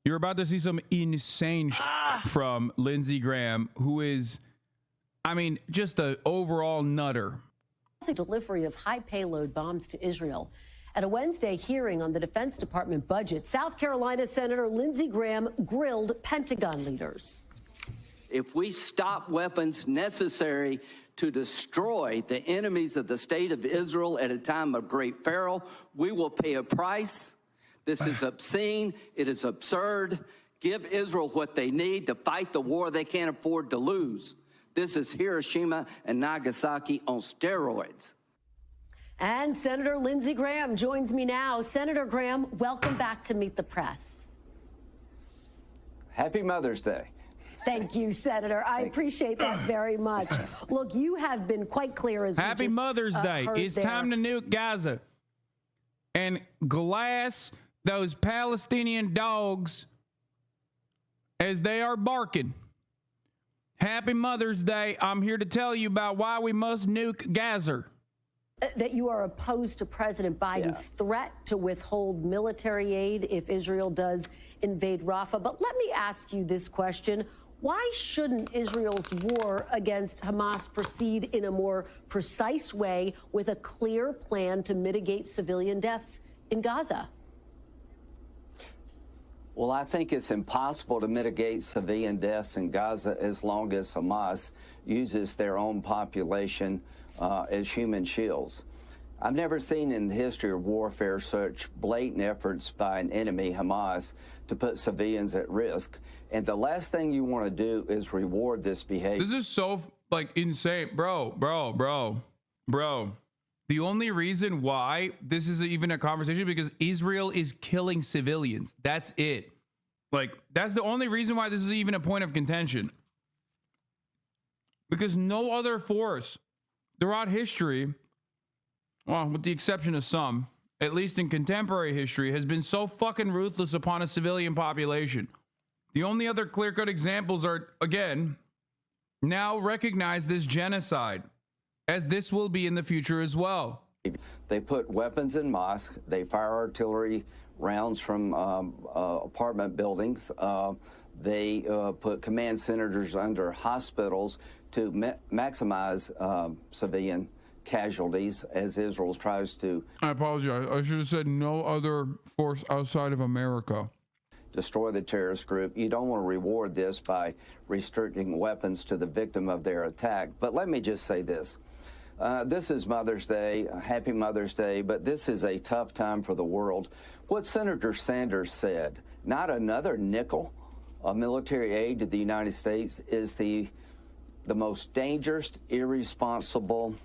You're about to see some insane from Lindsey Graham, who is, I mean, just an overall nutter. Delivery of high payload bombs to Israel. At a Wednesday hearing on the Defense Department budget, South Carolina Senator Lindsey Graham grilled Pentagon leaders. If we stop weapons necessary to destroy the enemies of the state of Israel at a time of great peril, we will pay a price. This is obscene. It is absurd. Give Israel what they need to fight the war they can't afford to lose. This is Hiroshima and Nagasaki on steroids. And Senator Lindsey Graham joins me now. Senator Graham, welcome back to Meet the Press. Happy Mother's Day. Thank you, Senator. I appreciate that very much. Look, you have been quite clear as Happy Mother's Day. It's time to nuke Gaza and glass those Palestinian dogs as they are barking. Happy Mother's Day. I'm here to tell you about why we must nuke Gaza. That you are opposed to President Biden's threat to withhold military aid if Israel does invade Rafah. But let me ask you this question. Why shouldn't Israel's war against Hamas proceed in a more precise way with a clear plan to mitigate civilian deaths in Gaza? Well, I think it's impossible to mitigate civilian deaths in Gaza as long as Hamas uses their own population as human shields. I've never seen in the history of warfare such blatant efforts by an enemy, Hamas, to put civilians at risk. And the last thing you want to do is reward this behavior. This is so, like, insane. Bro. The only reason why this is even a conversation because Israel is killing civilians. That's it. Like, that's the only reason why this is even a point of contention. Because no other force throughout history, well, with the exception of some, at least in contemporary history, has been so fucking ruthless upon a civilian population. The only other clear-cut examples are, again, now recognize this genocide, as this will be in the future as well. They put weapons in mosques. They fire artillery rounds from apartment buildings. They put command centers under hospitals to maximize civilian casualties as Israel tries to... I apologize. I should have said no other force outside of America. ...destroy the terrorist group. You don't want to reward this by restricting weapons to the victim of their attack. But let me just say this. This is Mother's Day, happy Mother's Day, but this is a tough time for the world. What Senator Sanders said, not another nickel of military aid to the United States, is the most dangerous, irresponsible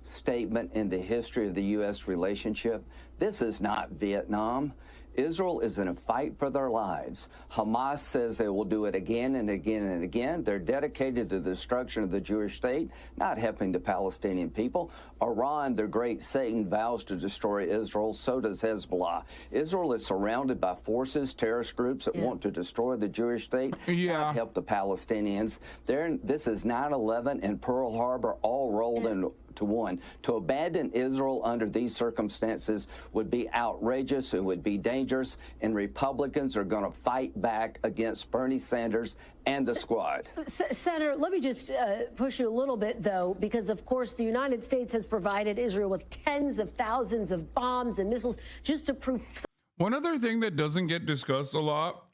statement in the history of the U.S. relationship. This is not Vietnam. Israel is in a fight for their lives. Hamas says they will do it again and again and again. They're dedicated to the destruction of the Jewish state, not helping the Palestinian people. Iran, the great Satan, vows to destroy Israel. So does Hezbollah. Israel is surrounded by forces, terrorist groups that want to destroy the Jewish state, not help the Palestinians. This is 9/11 and Pearl Harbor all rolled into one. To abandon Israel under these circumstances would be outrageous. It would be dangerous. And Republicans are going to fight back against Bernie Sanders and the squad. Senator, let me just push you a little bit, though, because, of course, the United States has provided Israel with tens of thousands of bombs and missiles just to prove. One other thing that doesn't get discussed a lot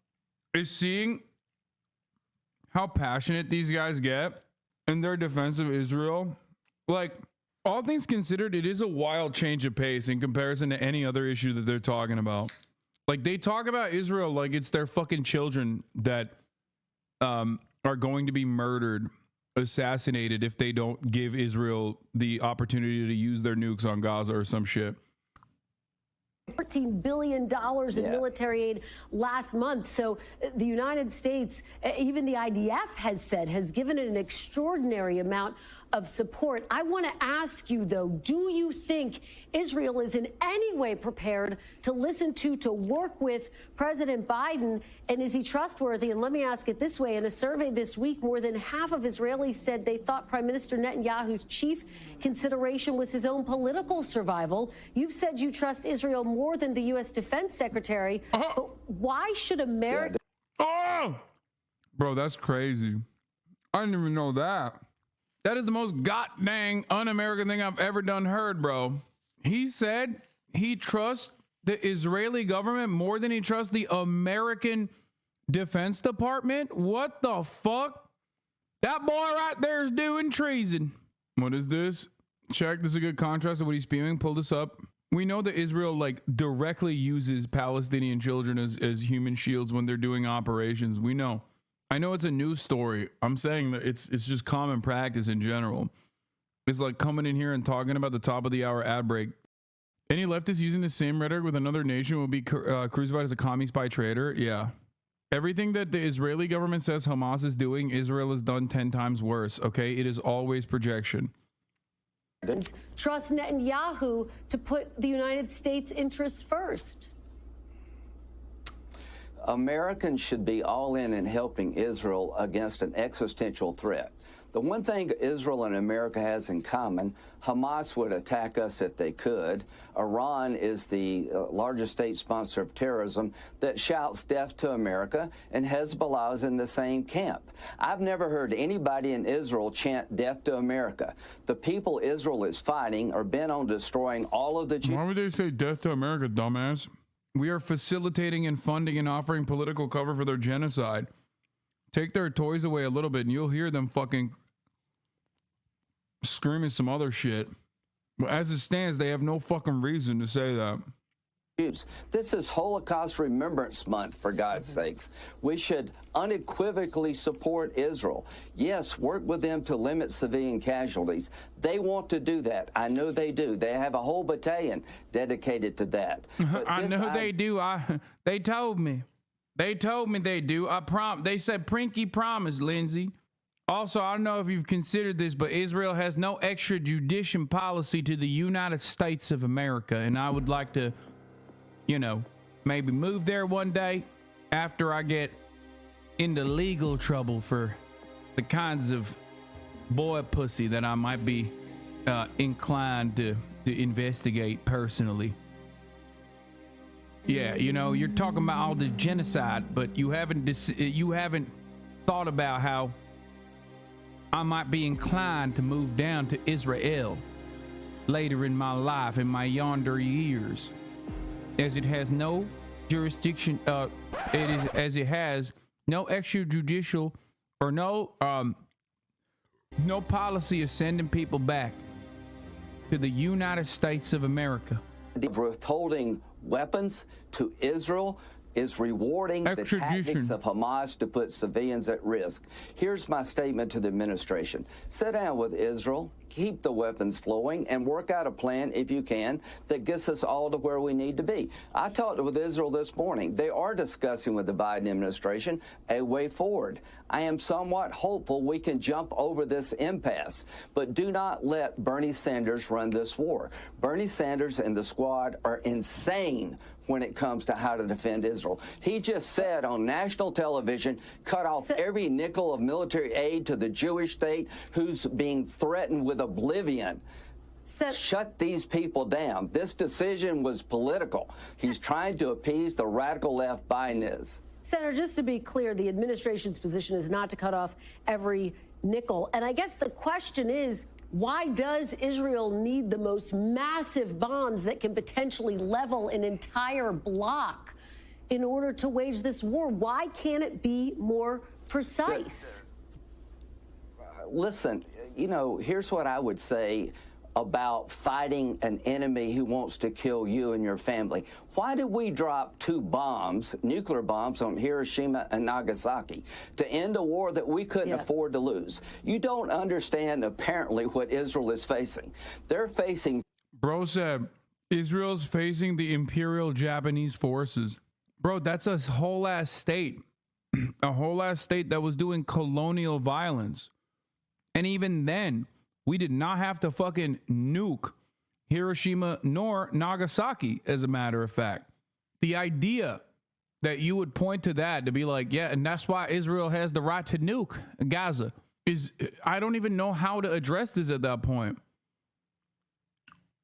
is seeing how passionate these guys get in their defense of Israel. Like, all things considered, it is a wild change of pace in comparison to any other issue that they're talking about. Like, they talk about Israel like it's their fucking children that are going to be murdered, assassinated if they don't give Israel the opportunity to use their nukes on Gaza or some shit. $14 billion in military aid last month. So the United States, even the IDF has said, has given it an extraordinary amount of support. I want to ask you, though, do you think Israel is in any way prepared to listen to work with President Biden? And is he trustworthy? And let me ask it this way. In a survey this week, more than half of Israelis said they thought Prime Minister Netanyahu's chief consideration was his own political survival. You've said you trust Israel more than the U.S. Defense Secretary. But why should America... Oh! Bro, that's crazy. I didn't even know that. That is the most god-dang un-American thing I've ever heard, bro. He said he trusts the Israeli government more than he trusts the American Defense Department. What the fuck? That boy right there is doing treason. What is this? Check. This is a good contrast of what he's spewing. Pull this up. We know that Israel directly uses Palestinian children as human shields when they're doing operations. We know. I know it's a news story. I'm saying that it's just common practice in general. It's like coming in here and talking about the top of the hour ad break. Any leftist using the same rhetoric with another nation will be crucified as a commie spy traitor. Yeah. Everything that the Israeli government says Hamas is doing, Israel has done 10 times worse. Okay. It is always projection. Trust Netanyahu to put the United States' interests first. Americans should be all in helping Israel against an existential threat. The one thing Israel and America has in common, Hamas would attack us if they could. Iran is the largest state sponsor of terrorism that shouts death to America, and Hezbollah is in the same camp. I've never heard anybody in Israel chant death to America. The people Israel is fighting are bent on destroying all of the Jews. Why would they say death to America, dumbass? We are facilitating and funding and offering political cover for their genocide. Take their toys away a little bit and you'll hear them fucking screaming some other shit. But as it stands, they have no fucking reason to say that. This is Holocaust Remembrance Month, for God's sakes. We should unequivocally support Israel. Yes, work with them to limit civilian casualties. They want to do that. I know they do. They have a whole battalion dedicated to that. I know they do. They told me. They told me they do. They said Prinky promised, Lindsey. Also, I don't know if you've considered this, but Israel has no extradition policy to the United States of America. And I would like to, maybe move there one day after I get into legal trouble for the kinds of boy pussy that I might be inclined to investigate personally. Yeah, you're talking about all the genocide, but you haven't thought about how I might be inclined to move down to Israel later in my life, in my yonder years, as it has no jurisdiction, as it has no extrajudicial or no policy of sending people back to the United States of America. Withholding weapons to Israel is rewarding the tactics of Hamas to put civilians at risk. Here's my statement to the administration. Sit down with Israel, keep the weapons flowing, and work out a plan, if you can, that gets us all to where we need to be. I talked with Israel this morning. They are discussing with the Biden administration a way forward. I am somewhat hopeful we can jump over this impasse, but do not let Bernie Sanders run this war. Bernie Sanders and the squad are insane when it comes to how to defend Israel. He just said on national television, cut off every nickel of military aid to the Jewish state who's being threatened with oblivion. Shut these people down. This decision was political. He's trying to appease the radical left. Biden is. Senator, just to be clear, the administration's position is not to cut off every nickel. And I guess the question is, why does Israel need the most massive bombs that can potentially level an entire block in order to wage this war? Why can't it be more precise? Listen, here's what I would say about fighting an enemy who wants to kill you and your family. Why did we drop 2 bombs, nuclear bombs, on Hiroshima and Nagasaki to end a war that we couldn't afford to lose? You don't understand, apparently, what Israel is facing. They're facing... Bro said Israel's facing the Imperial Japanese forces. Bro, that's a whole ass state. A whole ass state that was doing colonial violence. And even then, We did not have to fucking nuke Hiroshima nor Nagasaki, as a matter of fact. The idea that you would point to that to be like, yeah, and that's why Israel has the right to nuke Gaza is, I don't even know how to address this at that point.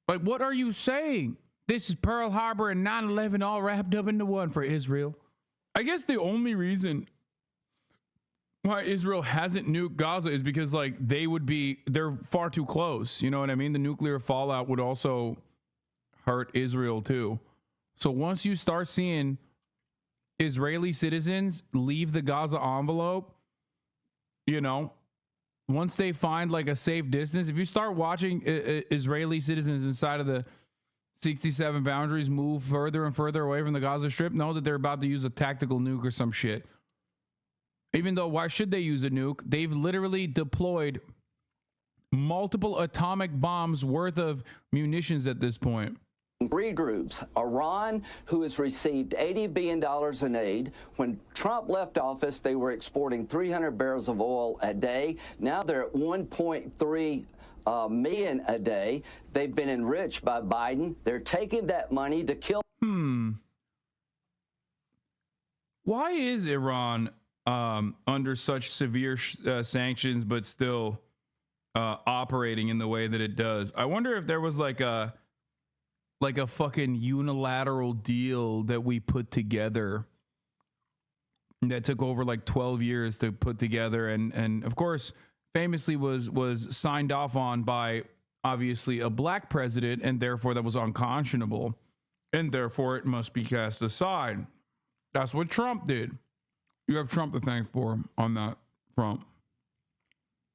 Like, what are you saying? This is Pearl Harbor and 9/11 all wrapped up into one for Israel. I guess the only reason why Israel hasn't nuked Gaza is because, like, they're far too close. You know what I mean? The nuclear fallout would also hurt Israel too. So once you start seeing Israeli citizens leave the Gaza envelope, you know, once they find like a safe distance, if you start watching Israeli citizens inside of the 67 boundaries move further and further away from the Gaza Strip, know that they're about to use a tactical nuke or some shit. Even though, why should they use a nuke? They've literally deployed multiple atomic bombs worth of munitions at this point. Three groups. Iran, who has received $80 billion in aid. When Trump left office, they were exporting 300 barrels of oil a day. Now they're at 1.3 million a day. They've been enriched by Biden. They're taking that money to kill. Why is Iran under such severe sanctions, but still operating in the way that it does? I wonder if there was like a fucking unilateral deal that we put together that took over like 12 years to put together, and of course famously was signed off on by obviously a black president, and therefore that was unconscionable, and therefore it must be cast aside. That's what Trump did. You have Trump to thank for on that front.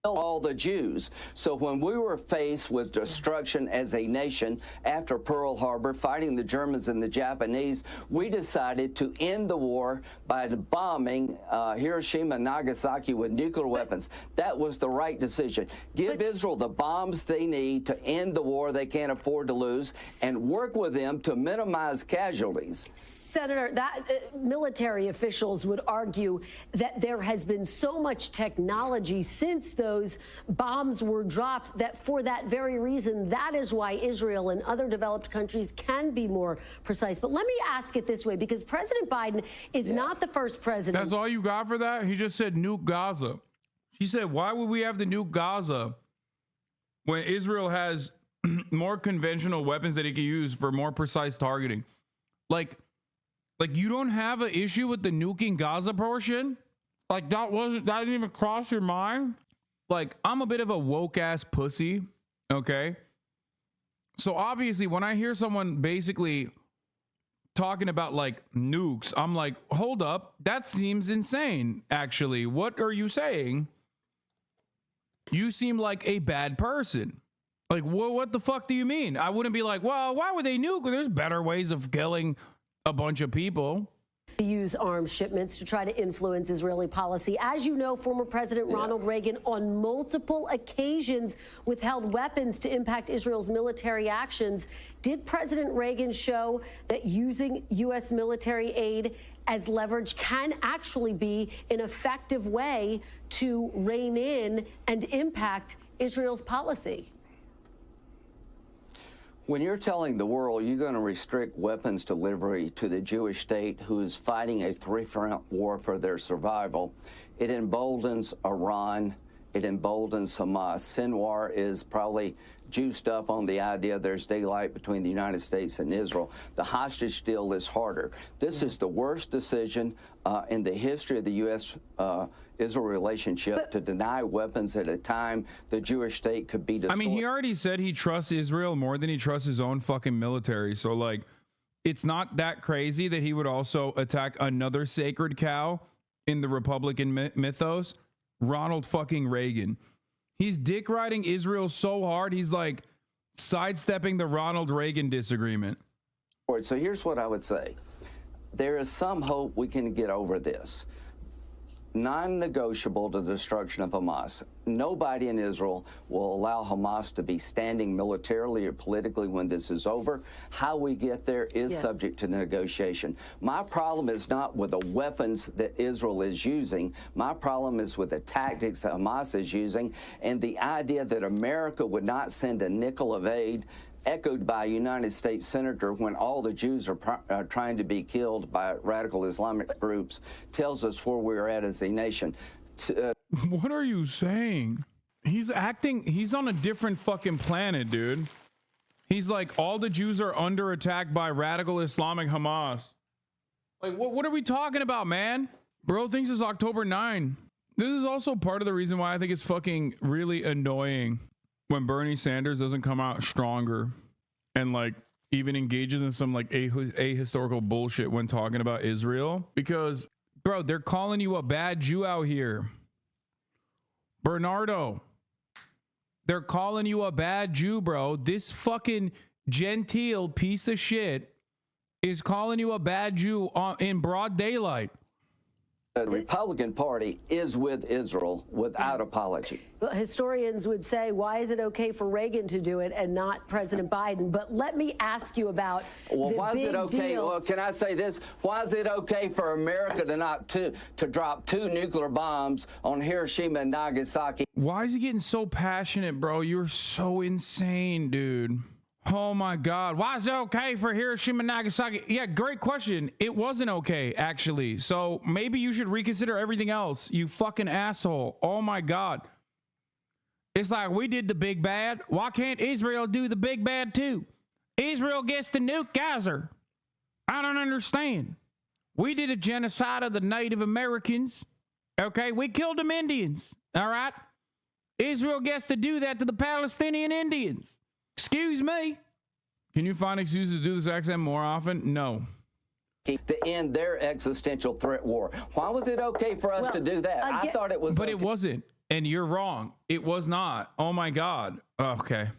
All the Jews. So when we were faced with destruction as a nation after Pearl Harbor, fighting the Germans and the Japanese, we decided to end the war by bombing Hiroshima and Nagasaki with nuclear weapons. That was the right decision. Give Israel the bombs they need to end the war they can't afford to lose, and work with them to minimize casualties. Senator, military officials would argue that there has been so much technology since those bombs were dropped that for that very reason, that is why Israel and other developed countries can be more precise. But let me ask it this way, because President Biden is not the first president. That's all you got for that? He just said nuke Gaza. She said, why would we have to nuke Gaza when Israel has more conventional weapons that it can use for more precise targeting? Like you don't have an issue with the nuking Gaza portion? Like that didn't even cross your mind? Like, I'm a bit of a woke ass pussy, okay? So obviously when I hear someone basically talking about like nukes, I'm like, hold up, that seems insane, actually. What are you saying? You seem like a bad person. Like, what the fuck do you mean? I wouldn't be like, well, why would they nuke? There's better ways of killing a bunch of people. To use arms shipments to try to influence Israeli policy. As you know, former President Ronald Reagan on multiple occasions withheld weapons to impact Israel's military actions. Did President Reagan show that using U.S. military aid as leverage can actually be an effective way to rein in and impact Israel's policy? When you're telling the world you're going to restrict weapons delivery to the Jewish state who is fighting a three-front war for their survival, it emboldens Iran, it emboldens Hamas. Sinwar is probably juiced up on the idea there's daylight between the United States and Israel. The hostage deal is harder. This is the worst decision in the history of the U.S.-Israel relationship, to deny weapons at a time the Jewish state could be destroyed. I mean, he already said he trusts Israel more than he trusts his own fucking military. So, like, it's not that crazy that he would also attack another sacred cow in the Republican mythos, Ronald fucking Reagan. He's dick riding Israel so hard, he's like sidestepping the Ronald Reagan disagreement. So here's what I would say. There is some hope we can get over this. non-negotiable the destruction of Hamas. Nobody in Israel will allow Hamas to be standing militarily or politically when this is over. How we get there is subject to negotiation. My problem is not with the weapons that Israel is using. My problem is with the tactics that Hamas is using, and the idea that America would not send a nickel of aid, echoed by a United States senator when all the Jews are trying to be killed by radical Islamic groups, tells us where we're at as a nation. What are you saying? He's on a different fucking planet, dude. He's like, all the Jews are under attack by radical Islamic Hamas. Like, what are we talking about, man? Bro thinks it's October 9. This is also part of the reason why I think it's fucking really annoying when Bernie Sanders doesn't come out stronger and like even engages in some like ahistorical bullshit when talking about Israel. Because, bro, they're calling you a bad Jew out here. Bernardo, they're calling you a bad Jew, bro. This fucking genteel piece of shit is calling you a bad Jew in broad daylight. The Republican Party is with Israel without apology. Well, historians would say, why is it okay for Reagan to do it and not President Biden? But let me ask you about why is it okay? Well, can I say this? Why is it okay for America to drop 2 nuclear bombs on Hiroshima and Nagasaki? Why is he getting so passionate, bro? You're so insane, dude. Oh my God. Why is it okay for Hiroshima and Nagasaki? Yeah, great question. It wasn't okay, actually. So maybe you should reconsider everything else, you fucking asshole. Oh my God. It's like, we did the big bad. Why can't Israel do the big bad too? Israel gets to nuke Gaza. I don't understand. We did a genocide of the Native Americans. Okay, we killed them Indians. All right. Israel gets to do that to the Palestinian Indians. Excuse me. Can you find excuses to do this accent more often? No. To end their existential threat war. Why was it okay for us to do that? I thought it was. But it wasn't. And you're wrong. It was not. Oh my God. Okay.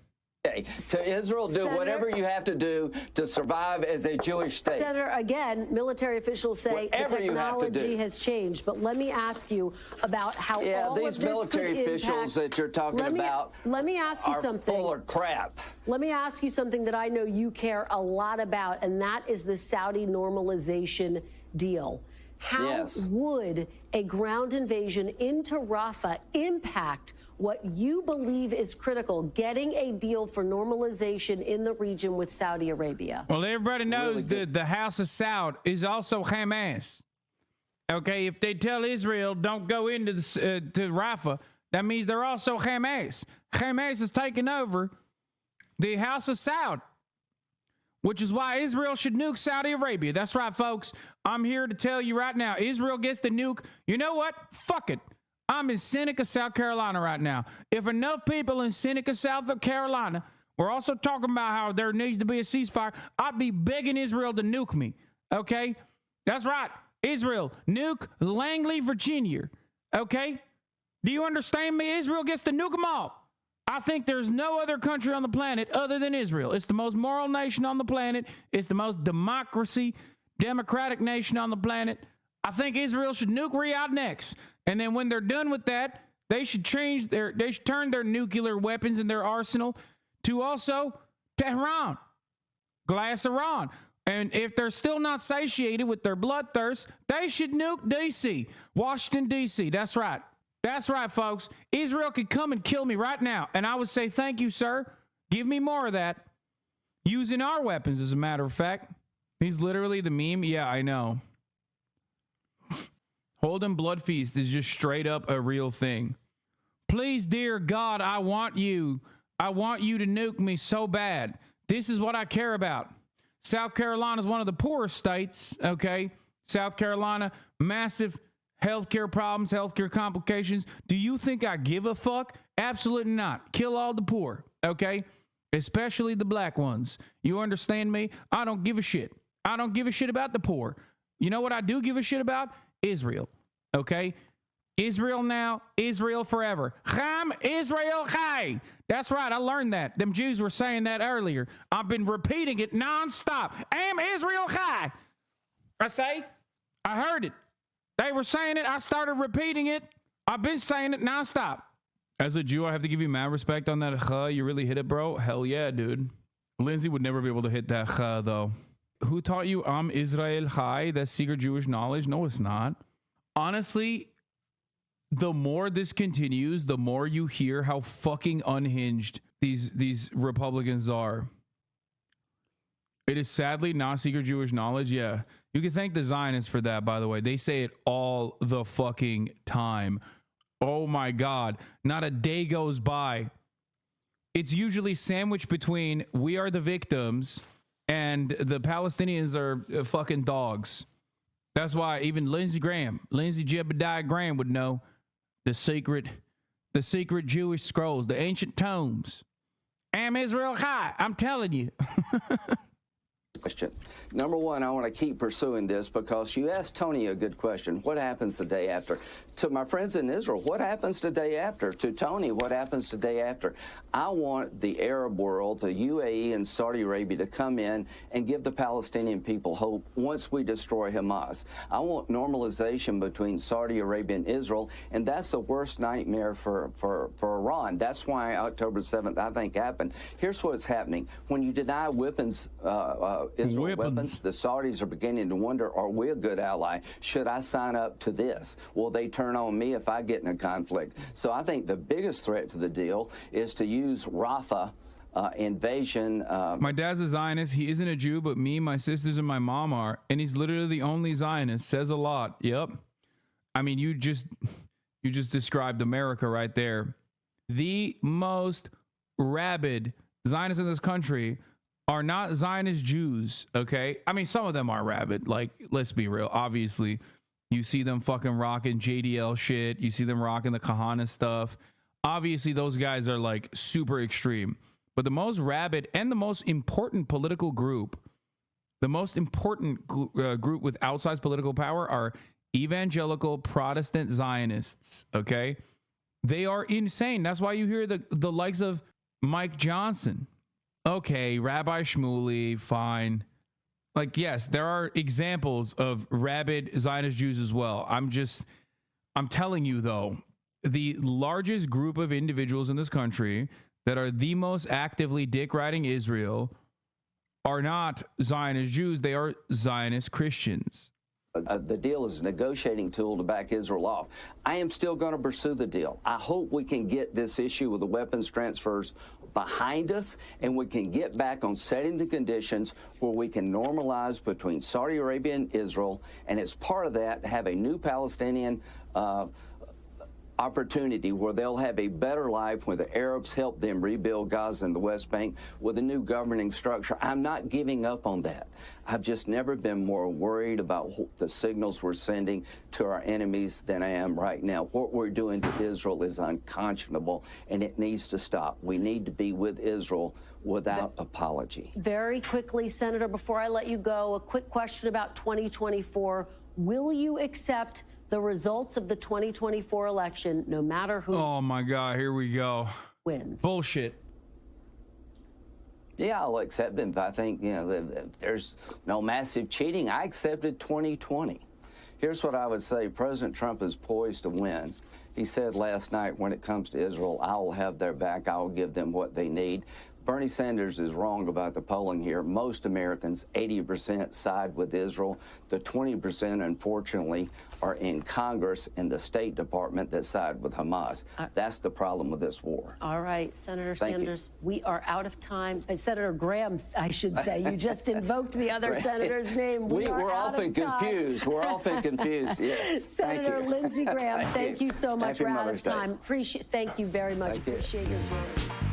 To Israel, do Senator, whatever you have to do to survive as a Jewish state. Senator, again, military officials say whatever the technology has changed. But let me ask you about how all these of this military officials that you're talking about let me ask you something. Full of crap. Let me ask you something that I know you care a lot about, and that is the Saudi normalization deal. How would a ground invasion into Rafah impact what you believe is critical, getting a deal for normalization in the region with Saudi Arabia? Well, everybody knows that the House of Saud is also Hamas. Okay, if they tell Israel don't go into to Rafah, that means they're also Hamas. Hamas is taking over the House of Saud, which is why Israel should nuke Saudi Arabia. That's right, folks. I'm here to tell you right now, Israel gets the nuke. You know what? Fuck it. I'm in Seneca, South Carolina right now. If enough people in Seneca, South Carolina were also talking about how there needs to be a ceasefire, I'd be begging Israel to nuke me. Okay? That's right. Israel, nuke Langley, Virginia. Okay? Do you understand me? Israel gets to nuke them all. I think there's no other country on the planet other than Israel. It's the most moral nation on the planet. It's the most democratic nation on the planet. I think Israel should nuke Riyadh next. And then when they're done with that, they should turn their nuclear weapons in their arsenal to also Tehran, Glass Iran. And if they're still not satiated with their bloodthirst, they should nuke D.C., Washington, D.C. That's right. That's right, folks. Israel could come and kill me right now. And I would say, thank you, sir. Give me more of that. Using our weapons, as a matter of fact. He's literally the meme. Yeah, I know. Holding Blood Feast is just straight up a real thing. Please, dear God, I want you to nuke me so bad. This is what I care about. South Carolina is one of the poorest states, okay? South Carolina, massive healthcare problems, healthcare complications. Do you think I give a fuck? Absolutely not. Kill all the poor, okay? Especially the black ones. You understand me? I don't give a shit. I don't give a shit about the poor. You know what I do give a shit about? Israel, okay? Israel now, Israel forever. Cham Israel Chai. That's right, I learned that. Them Jews were saying that earlier. I've been repeating it nonstop. Am Israel Chai. I say, I heard it. They were saying it. I started repeating it. I've been saying it nonstop. As a Jew, I have to give you mad respect on that. You really hit it, bro. Hell yeah, dude. Lindsey would never be able to hit that though. Who taught you Israel Chai? That's secret Jewish knowledge? No, it's not. Honestly, the more this continues, the more you hear how fucking unhinged these Republicans are. It is sadly not secret Jewish knowledge. Yeah. You can thank the Zionists for that, by the way. They say it all the fucking time. Oh my God. Not a day goes by. It's usually sandwiched between we are the victims and the Palestinians are fucking dogs. That's why even Lindsey Jebediah Graham would know the secret Jewish scrolls, the ancient tomes. Am Israel Chai, I'm telling you. Question. Number one, I want to keep pursuing this because you asked Tony a good question. What happens the day after? To my friends in Israel, what happens the day after? To Tony, what happens the day after? I want the Arab world, the UAE and Saudi Arabia to come in and give the Palestinian people hope once we destroy Hamas. I want normalization between Saudi Arabia and Israel, and that's the worst nightmare for Iran. That's why October 7th, I think, happened. Here's what's happening. When you deny weapons, Israel weapons, the Saudis are beginning to wonder, are we a good ally? Should I sign up to this? Will they turn on me if I get in a conflict? So I think the biggest threat to the deal is to use Rafah invasion. My dad's a Zionist. He isn't a Jew, but me, my sisters, and my mom are. And he's literally the only Zionist. Says a lot. Yep. I mean, you just described America right there. The most rabid Zionists in this country are not Zionist Jews, okay? I mean, some of them are rabid. Like, let's be real. Obviously, you see them fucking rocking JDL shit. You see them rocking the Kahana stuff. Obviously, those guys are like super extreme. But the most rabid and the most important political group, the most important group with outsized political power are evangelical Protestant Zionists, okay? They are insane. That's why you hear the likes of Mike Johnson. Okay, Rabbi Shmuley, fine. Like, yes, there are examples of rabid Zionist Jews as well. I'm telling you, though, the largest group of individuals in this country that are the most actively dick-riding Israel are not Zionist Jews. They are Zionist Christians. The deal is a negotiating tool to back Israel off. I am still going to pursue the deal. I hope we can get this issue with the weapons transfers behind us, and we can get back on setting the conditions where we can normalize between Saudi Arabia and Israel, and as part of that, have a new Palestinian opportunity where they'll have a better life when the Arabs help them rebuild Gaza and the West Bank with a new governing structure. I'm not giving up on that. I've just never been more worried about the signals we're sending to our enemies than I am right now. What we're doing to Israel is unconscionable, and it needs to stop. We need to be with Israel without apology. Very quickly, Senator, before I let you go, a quick question about 2024. Will you accept the results of the 2024 election, no matter who? Oh my God, here we go. Wins. Bullshit. Yeah, I'll accept them. I think, if there's no massive cheating, I accepted 2020. Here's what I would say. President Trump is poised to win. He said last night, when it comes to Israel, I will have their back. I will give them what they need. Bernie Sanders is wrong about the polling here. Most Americans, 80%, side with Israel. The 20%, unfortunately, are in Congress and the State Department that side with Hamas. That's the problem with this war. All right, Senator Sanders, we are out of time. Senator Graham, I should say. You just invoked the other senator's name. We're often confused. We're often confused. Yeah. Senator Lindsey Graham, thank you so much. Happy We're out of Mother's Day. time. Thank you very much. Appreciate your time.